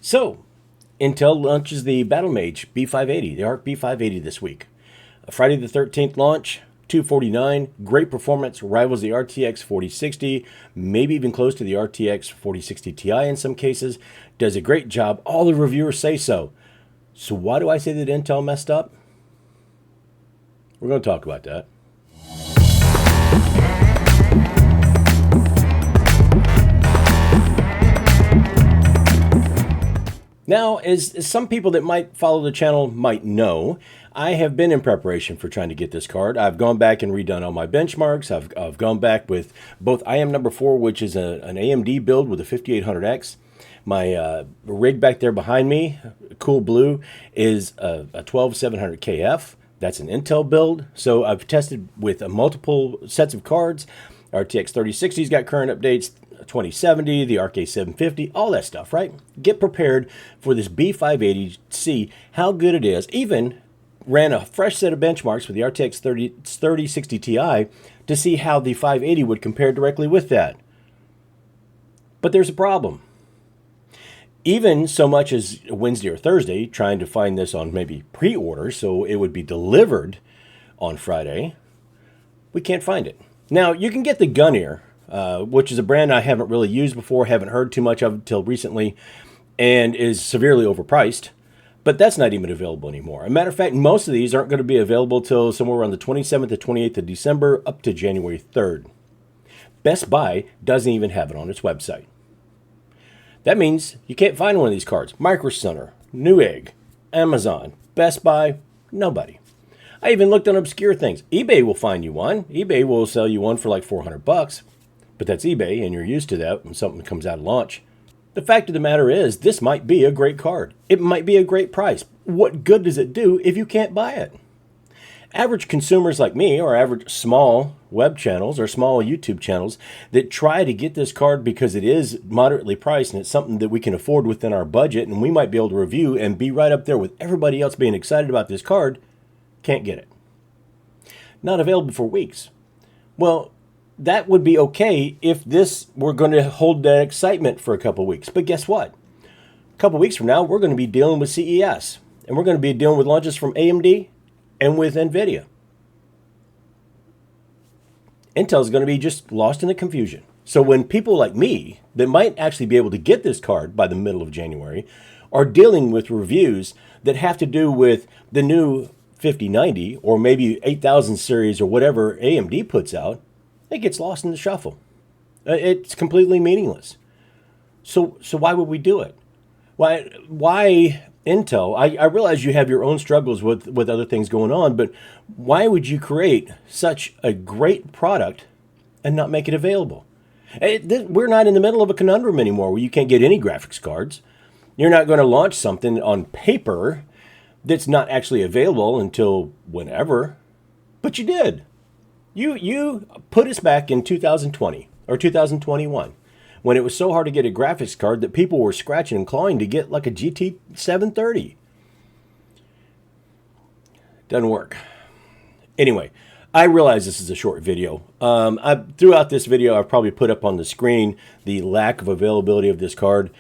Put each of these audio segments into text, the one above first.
So, Intel launches the Battlemage B580, the ARC B580 this week. A Friday the 13th launch, 249, great performance, rivals the RTX 4060, maybe even close to the RTX 4060 Ti in some cases. Does a great job. All the reviewers say so. So why do I say that Intel messed up? We're going to talk about that. Now, as some people that might follow the channel might know, I have been in preparation for trying to get this card. I've gone back and redone all my benchmarks. I've gone back with both IM number 4, which is an AMD build with a 5800X. My rig back there behind me, cool blue, is a 12700KF. That's an Intel build. So I've tested with multiple sets of cards. RTX 3060's got current updates. 2070, the RK 750, all that stuff, right? Get prepared for this B580, see how good it is. Even ran a fresh set of benchmarks with the RTX 3060 Ti to see how the 580 would compare directly with that. But there's a problem. Even so much as Wednesday or Thursday, trying to find this on maybe pre-order so it would be delivered on Friday, we can't find it. Now, you can get the Gun-Ear, which is a brand I haven't really used before, haven't heard too much of until recently, and is severely overpriced. But that's not even available anymore. As a matter of fact, most of these aren't going to be available till somewhere around the 27th to 28th of December up to January 3rd. Best Buy doesn't even have it on its website. That means you can't find one of these cards. Micro Center, Newegg, Amazon, Best Buy, nobody. I even looked on obscure things. eBay will find you one. eBay will sell you one for like $400. But that's eBay, and you're used to that when something comes out of launch. The fact of the matter is, this might be a great card. It might be a great price. What good does it do if you can't buy it? Average consumers like me, or average small web channels or small YouTube channels that try to get this card because it is moderately priced and it's something that we can afford within our budget and we might be able to review and be right up there with everybody else being excited about this card, can't get it. Not available for weeks. Well, that would be okay if this were going to hold that excitement for a couple weeks. But guess what? A couple weeks from now, we're going to be dealing with CES. And we're going to be dealing with launches from AMD and with NVIDIA. Intel is going to be just lost in the confusion. So when people like me that might actually be able to get this card by the middle of January are dealing with reviews that have to do with the new 5090 or maybe 8000 series or whatever AMD puts out, it gets lost in the shuffle. It's completely meaningless. So why would we do it? Why Intel? I realize you have your own struggles with other things going on, but why would you create such a great product and not make it available? We're not in the middle of a conundrum anymore where you can't get any graphics cards. You're not going to launch something on paper that's not actually available until whenever, but you did. You put us back in 2020 or 2021 when it was so hard to get a graphics card that people were scratching and clawing to get like a GT 730. Doesn't work. Anyway, I realize this is a short video. Throughout this video, I've probably put up on the screen the lack of availability of this card.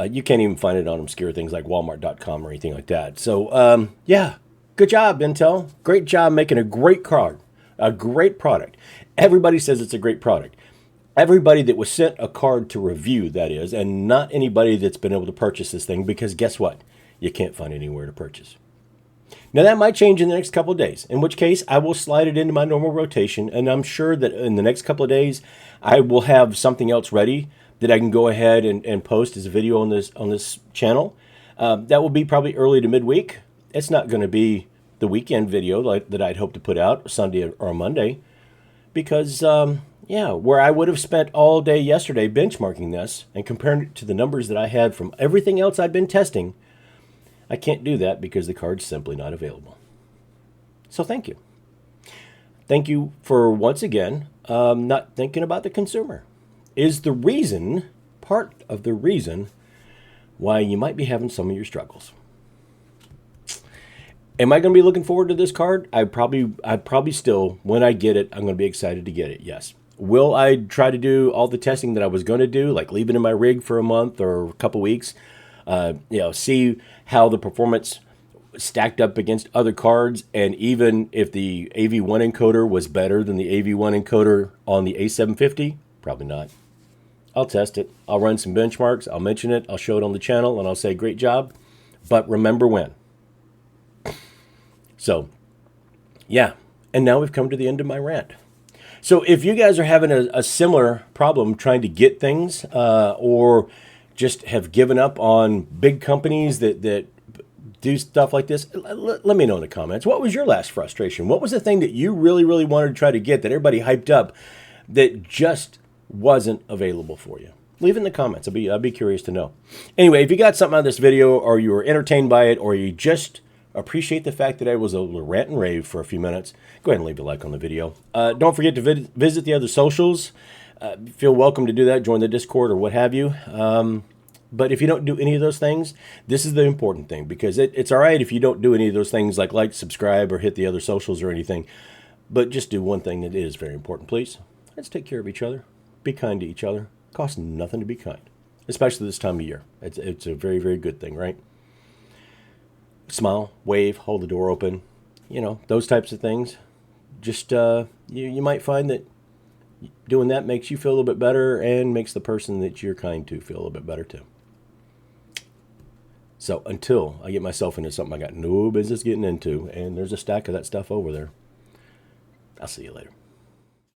You can't even find it on obscure things like Walmart.com or anything like that. So, yeah, good job, Intel. Great job making a great card. A great product. Everybody says it's a great product. Everybody that was sent a card to review, that is, and not anybody that's been able to purchase this thing because guess what? You can't find anywhere to purchase. Now that might change in the next couple of days, in which case I will slide it into my normal rotation, and I'm sure that in the next couple of days I will have something else ready that I can go ahead and post as a video on this channel. That will be probably early to midweek. It's not going to be the weekend video that I'd hope to put out Sunday or Monday because, where I would have spent all day yesterday benchmarking this and comparing it to the numbers that I had from everything else I've been testing, I can't do that because the card's simply not available. So thank you. Thank you for, once again, not thinking about the consumer. Is the reason, part of the reason, why you might be having some of your struggles. Am I going to be looking forward to this card? I probably still, when I get it, I'm going to be excited to get it, yes. Will I try to do all the testing that I was going to do, like leave it in my rig for a month or a couple weeks? See how the performance stacked up against other cards, and even if the AV1 encoder was better than the AV1 encoder on the A750, probably not. I'll test it. I'll run some benchmarks. I'll mention it. I'll show it on the channel, and I'll say, great job. But remember when. So, yeah. And now we've come to the end of my rant. So if you guys are having a similar problem trying to get things, or just have given up on big companies that do stuff like this, let me know in the comments. What was your last frustration? What was the thing that you really, really wanted to try to get that everybody hyped up that just wasn't available for you? Leave it in the comments. I'd be curious to know. Anyway, if you got something out of this video, or you were entertained by it, or you just appreciate the fact that I was a rant and rave for a few minutes, go ahead and leave a like on the video. Don't forget to visit the other socials. Feel welcome to do that. Join the Discord or what have you. But if you don't do any of those things, this is the important thing, because it's all right if you don't do any of those things like, subscribe, or hit the other socials or anything. But just do one thing that is very important, please. Let's take care of each other. Be kind to each other. It costs nothing to be kind, especially this time of year. It's a very, very good thing, right? Smile, wave, hold the door open. You know, those types of things. Just, you might find that doing that makes you feel a little bit better, and makes the person that you're kind to feel a little bit better too. So until I get myself into something I got no business getting into, and there's a stack of that stuff over there, I'll see you later.